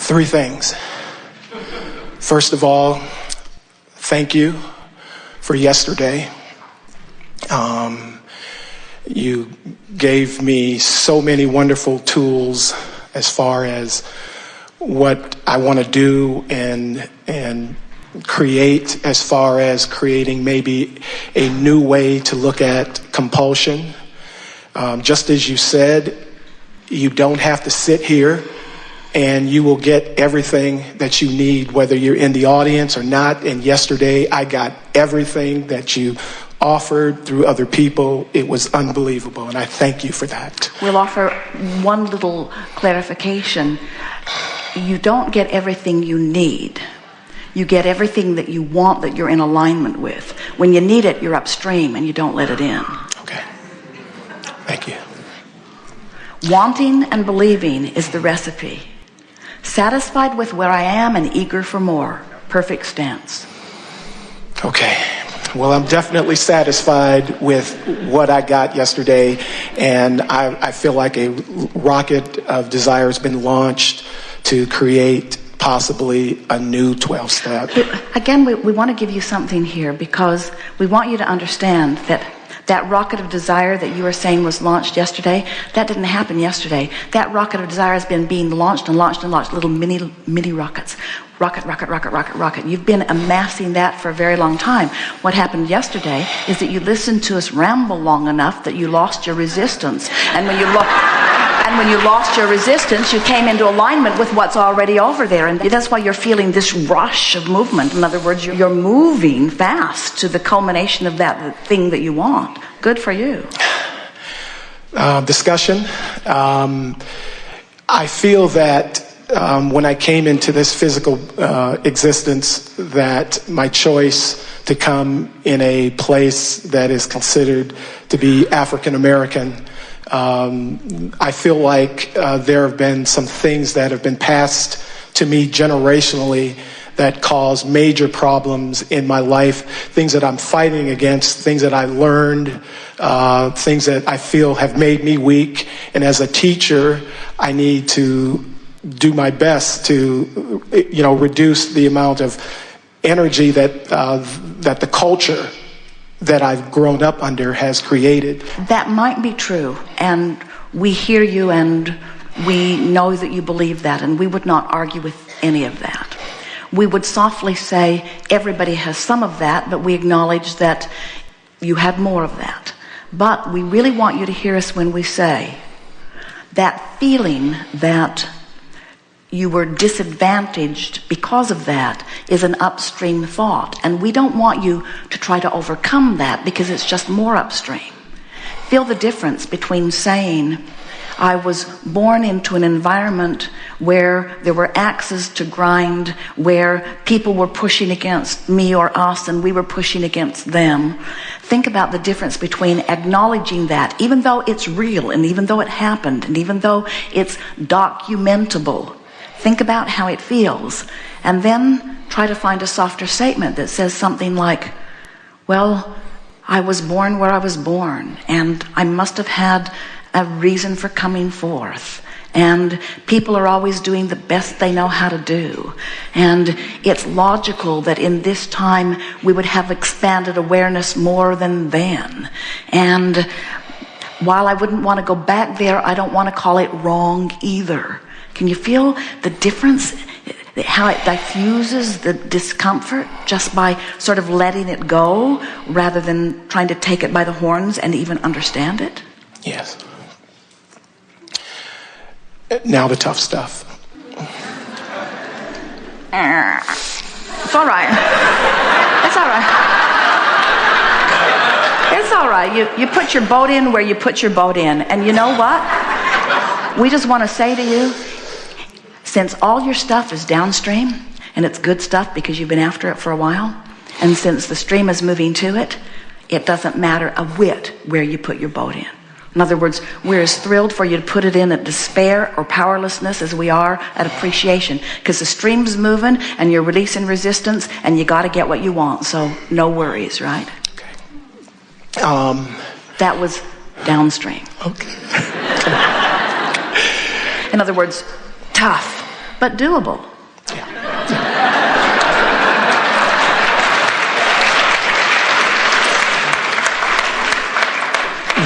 Three things. First of all, thank you for yesterday. You gave me so many wonderful tools as far as what I want to do and create, as far as creating maybe a new way to look at compulsion. Just as you said, you don't have to sit here and you will get everything that you need, whether you're in the audience or not. And yesterday, I got everything that you offered through other people. It was unbelievable, and I thank you for that. We'll offer one little clarification. You don't get everything you need. You get everything that you want, that you're in alignment with. When you need it, you're upstream and you don't let it in. Okay. Thank you. Wanting and believing is the recipe. Satisfied with where I am and eager for more. Perfect stance. Okay. Well, I'm definitely satisfied with what I got yesterday, and I feel like a rocket of desire has been launched to create possibly a new 12-step. Again, we want to give you something here, because we want you to understand that rocket of desire that you were saying was launched yesterday, that didn't happen yesterday. That rocket of desire has been being launched and launched and launched, little mini rockets. Rocket. You've been amassing that for a very long time. What happened yesterday is that you listened to us ramble long enough that you lost your resistance. And when you lost your resistance, you came into alignment with what's already over there. And that's why you're feeling this rush of movement. In other words, you're moving fast to the culmination of that thing that you want. Good for you. Discussion. I feel that when I came into this physical existence, that my choice to come in a place that is considered to be African American, I feel like there have been some things that have been passed to me generationally that cause major problems in my life, things that I'm fighting against, things that I learned, things that I feel have made me weak. And as a teacher, I need to do my best to, reduce the amount of energy that the culture that I've grown up under has created. That might be true, and we hear you, and we know that you believe that, and we would not argue with any of that. We would softly say everybody has some of that, but we acknowledge that you had more of that. But we really want you to hear us when we say that feeling that you were disadvantaged because of that is an upstream thought. And we don't want you to try to overcome that, because it's just more upstream. Feel the difference between saying, I was born into an environment where there were axes to grind, where people were pushing against me or us and we were pushing against them. Think about the difference between acknowledging that, even though it's real and even though it happened and even though it's documentable. Think about how it feels, and then try to find a softer statement that says something like, well, I was born where I was born, and I must have had a reason for coming forth, and people are always doing the best they know how to do, and it's logical that in this time we would have expanded awareness more than then. And while I wouldn't want to go back there, I don't want to call it wrong either. Can you feel the difference, how it diffuses the discomfort just by sort of letting it go rather than trying to take it by the horns and even understand it? Yes. Now the tough stuff. It's all right. It's all right. It's all right. You put your boat in where you put your boat in. And you know what? We just want to say to you, since all your stuff is downstream, and it's good stuff because you've been after it for a while, and since the stream is moving to it, it doesn't matter a whit where you put your boat in. In other words, we're as thrilled for you to put it in at despair or powerlessness as we are at appreciation, because the stream's moving and you're releasing resistance and you got to get what you want. So no worries, right? Okay. That was downstream. Okay. In other words, tough. but doable.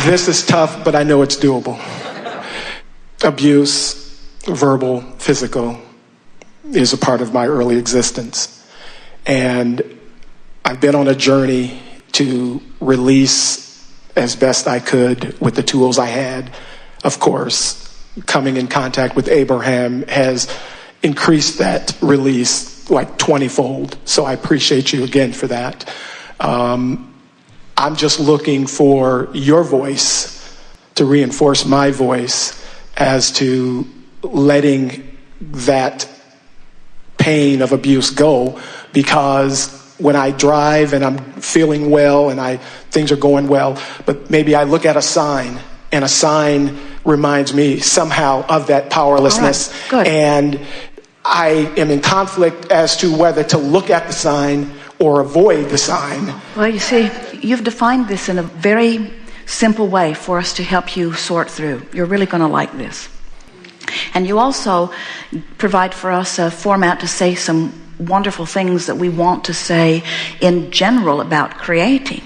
This is tough, but I know it's doable. Abuse, verbal, physical, is a part of my early existence. And I've been on a journey to release as best I could with the tools I had. Of course, coming in contact with Abraham has increased that release like 20-fold. So I appreciate you again for that. I'm just looking for your voice to reinforce my voice as to letting that pain of abuse go, because when I drive and I'm feeling well and things are going well, but maybe I look at a sign and a sign reminds me somehow of that powerlessness. All right. Good. And I am in conflict as to whether to look at the sign or avoid the sign. Well, you see, you've defined this in a very simple way for us to help you sort through. You're really going to like this. And you also provide for us a format to say some wonderful things that we want to say in general about creating.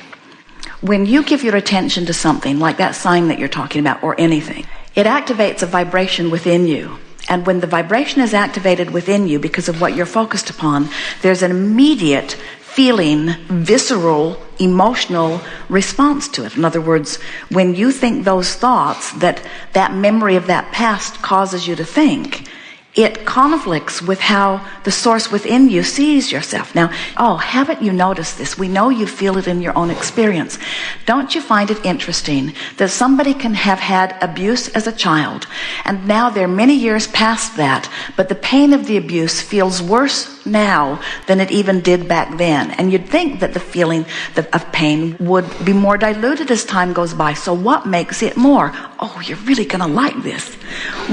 When you give your attention to something like that sign that you're talking about, or anything, it activates a vibration within you. And when the vibration is activated within you because of what you're focused upon, there's an immediate feeling, visceral, emotional response to it. In other words, when you think those thoughts that memory of that past causes you to think, it conflicts with how the source within you sees yourself. Now, haven't you noticed this? We know you feel it in your own experience. Don't you find it interesting that somebody can have had abuse as a child, and now they're many years past that, but the pain of the abuse feels worse now than it even did back then? And you'd think that the feeling of pain would be more diluted as time goes by. So what makes it more? Oh, you're really going to like this.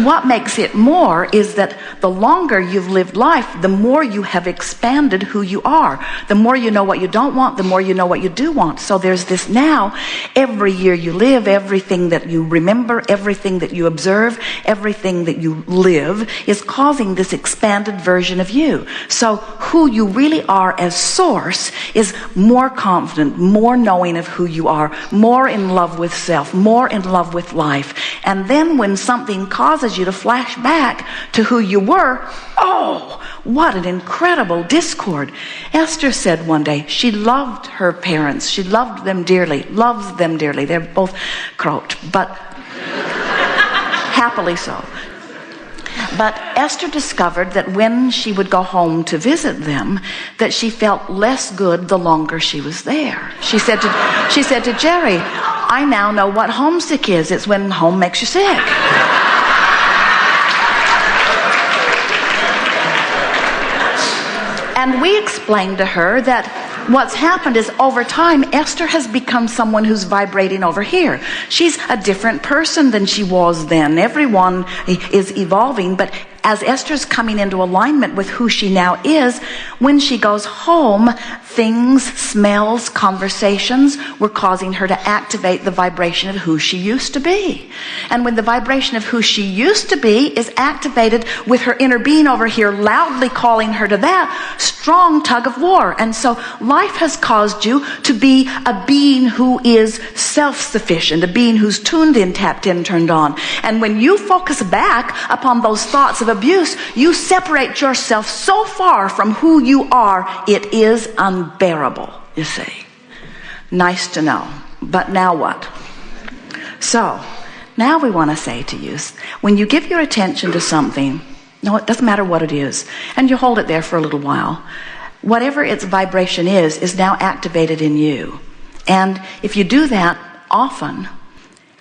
What makes it more is that the longer you've lived life, the more you have expanded who you are. The more you know what you don't want, the more you know what you do want. So there's this now, every year you live, everything that you remember, everything that you observe, everything that you live is causing this expanded version of you. So who you really are as source is more confident, more knowing of who you are, more in love with self, more in love with life. And then when something causes you to flash back to who you were, oh, what an incredible discord. Esther said one day she loved her parents. She loved them dearly, loves them dearly. They're both croaked, but happily so. But Esther discovered that when she would go home to visit them, that she felt less good the longer she was there. She said to Jerry, I now know what homesick is. It's when home makes you sick. And we explained to her that what's happened is over time, Esther has become someone who's vibrating over here. She's a different person than she was then. Everyone is evolving, but as Esther's coming into alignment with who she now is, when she goes home, things, smells, conversations were causing her to activate the vibration of who she used to be. And when the vibration of who she used to be is activated with her inner being over here loudly calling her to that, strong tug of war. And so life has caused you to be a being who is self-sufficient, a being who's tuned in, tapped in, turned on. And when you focus back upon those thoughts of abuse, you separate yourself so far from who you are, it is unbearable, you see. Nice to know. But now what? So, now we want to say to you, when you give your attention to something, no, it doesn't matter what it is, and you hold it there for a little while, whatever its vibration is now activated in you. And if you do that often,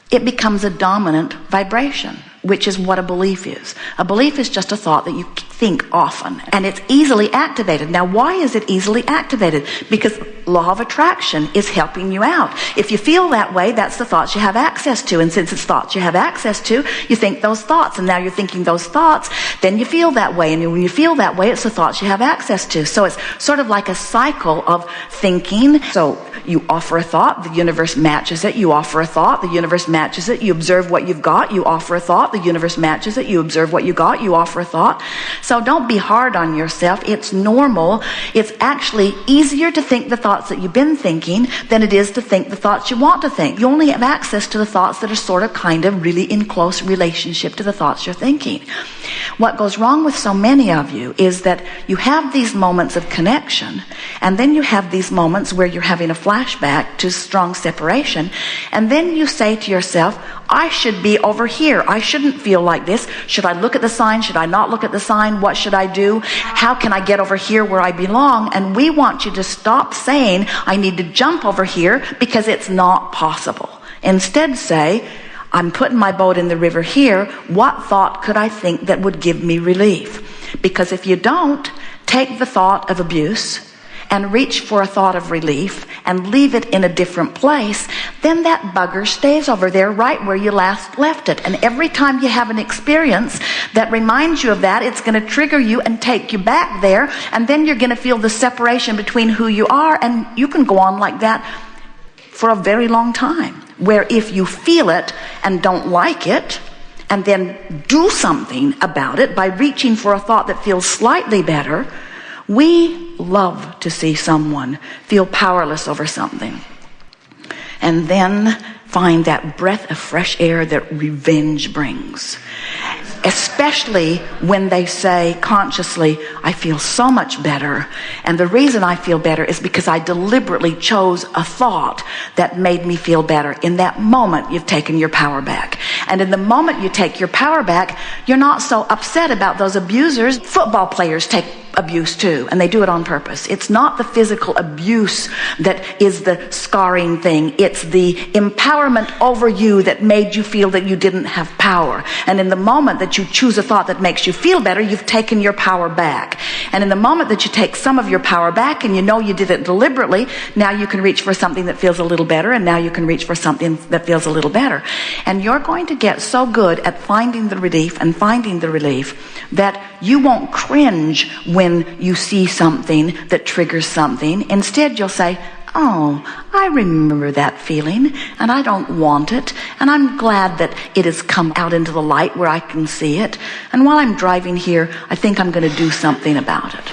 it becomes a dominant vibration, which is what a belief is. A belief is just a thought that you think often, and it's easily activated. Now, why is it easily activated? Because law of attraction is helping you out. If you feel that way, that's the thoughts you have access to, and since it's thoughts you have access to, you think those thoughts, and now you're thinking those thoughts, then you feel that way, and when you feel that way, it's the thoughts you have access to. So it's sort of like a cycle of thinking. So you offer a thought, the universe matches it. You offer a thought, the universe matches it. You observe what you've got, you offer a thought, thought, the universe matches it. You observe what you got, you offer a thought. So don't be hard on yourself. It's normal. It's actually easier to think the thoughts that you've been thinking than it is to think the thoughts you want to think. You only have access to the thoughts that are sort of kind of really in close relationship to the thoughts you're thinking. What goes wrong with so many of you is that you have these moments of connection, and then you have these moments where you're having a flashback to strong separation, and then you say to yourself, I should be over here. I shouldn't feel like this. Should I look at the sign? Should I not look at the sign? What should I do? How can I get over here where I belong? And we want you to stop saying, I need to jump over here, because it's not possible. Instead say, I'm putting my boat in the river here. What thought could I think that would give me relief? Because if you don't, take the thought of abuse and reach for a thought of relief and leave it in a different place, then that bugger stays over there right where you last left it. And every time you have an experience that reminds you of that, it's going to trigger you and take you back there, and then you're going to feel the separation between who you are, and you can go on like that for a very long time, where if you feel it and don't like it, and then do something about it by reaching for a thought that feels slightly better. We love to see someone feel powerless over something, and then find that breath of fresh air that revenge brings. Especially when they say consciously, I feel so much better. And the reason I feel better is because I deliberately chose a thought that made me feel better. In that moment, you've taken your power back. And in the moment you take your power back, you're not so upset about those abusers. Football players take abuse too, and they do it on purpose. It's not the physical abuse that is the scarring thing. It's the empowerment over you that made you feel that you didn't have power. And in the moment that you choose a thought that makes you feel better, you've taken your power back. And in the moment that you take some of your power back, and you know you did it deliberately, now you can reach for something that feels a little better, and now you can reach for something that feels a little better. And you're going to get so good at finding the relief and finding the relief that you won't cringe when you see something that triggers something. Instead, you'll say, oh, I remember that feeling, and I don't want it, and I'm glad that it has come out into the light where I can see it. And while I'm driving here, I think I'm going to do something about it.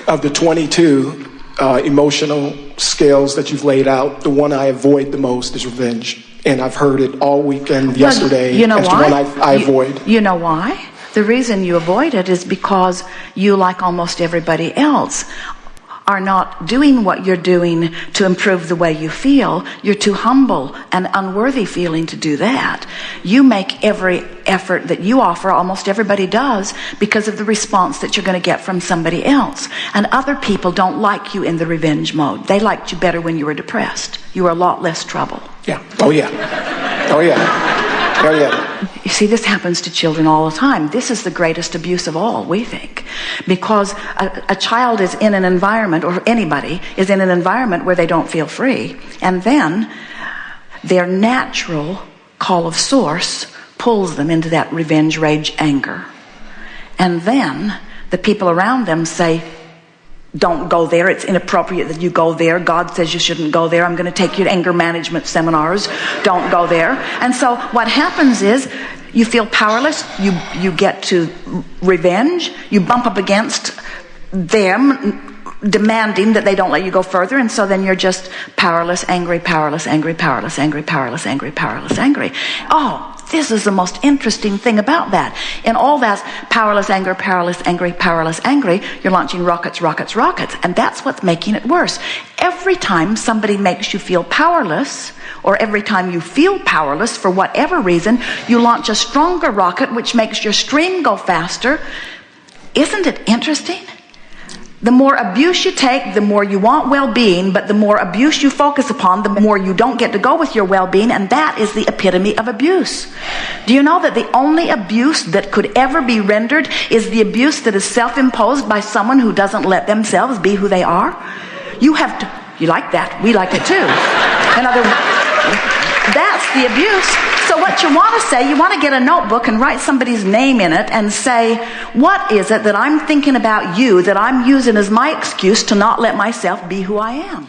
Of the 22 emotional scales that you've laid out, the one I avoid the most is revenge. And I've heard it all weekend yesterday. You know as why? The one I avoid. You know why? The reason you avoid it is because you, like almost everybody else, are not doing what you're doing to improve the way you feel. You're too humble and unworthy feeling to do that. You make every effort that you offer, almost everybody does, because of the response that you're going to get from somebody else. And other people don't like you in the revenge mode. They liked you better when you were depressed. You were a lot less trouble. Yeah. Oh, yeah. Oh, yeah. Oh, yeah. You see, this happens to children all the time. This is the greatest abuse of all, we think. Because a child is in an environment, or anybody is in an environment where they don't feel free. And then their natural call of source pulls them into that revenge, rage, anger. And then the people around them say, don't go there. It's inappropriate that you go there. God says you shouldn't go there. I'm going to take you to anger management seminars. Don't go there. And so what happens is you feel powerless. You get to revenge. You bump up against them, demanding that they don't let you go further. And so then you're just powerless, angry, powerless, angry, powerless, angry, powerless, angry, powerless, angry. Oh, this is the most interesting thing about that. In all that powerless, anger, powerless, angry, powerless, angry, you're launching rockets, rockets, rockets. And that's what's making it worse. Every time somebody makes you feel powerless, or every time you feel powerless for whatever reason, you launch a stronger rocket, which makes your stream go faster. Isn't it interesting? The more abuse you take, the more you want well-being, but the more abuse you focus upon, the more you don't get to go with your well-being, and that is the epitome of abuse. Do you know that the only abuse that could ever be rendered is the abuse that is self-imposed by someone who doesn't let themselves be who they are? You have to, you like that, we like it too. In other words, that's the abuse. So what you want to say, you want to get a notebook and write somebody's name in it and say, what is it that I'm thinking about you that I'm using as my excuse to not let myself be who I am?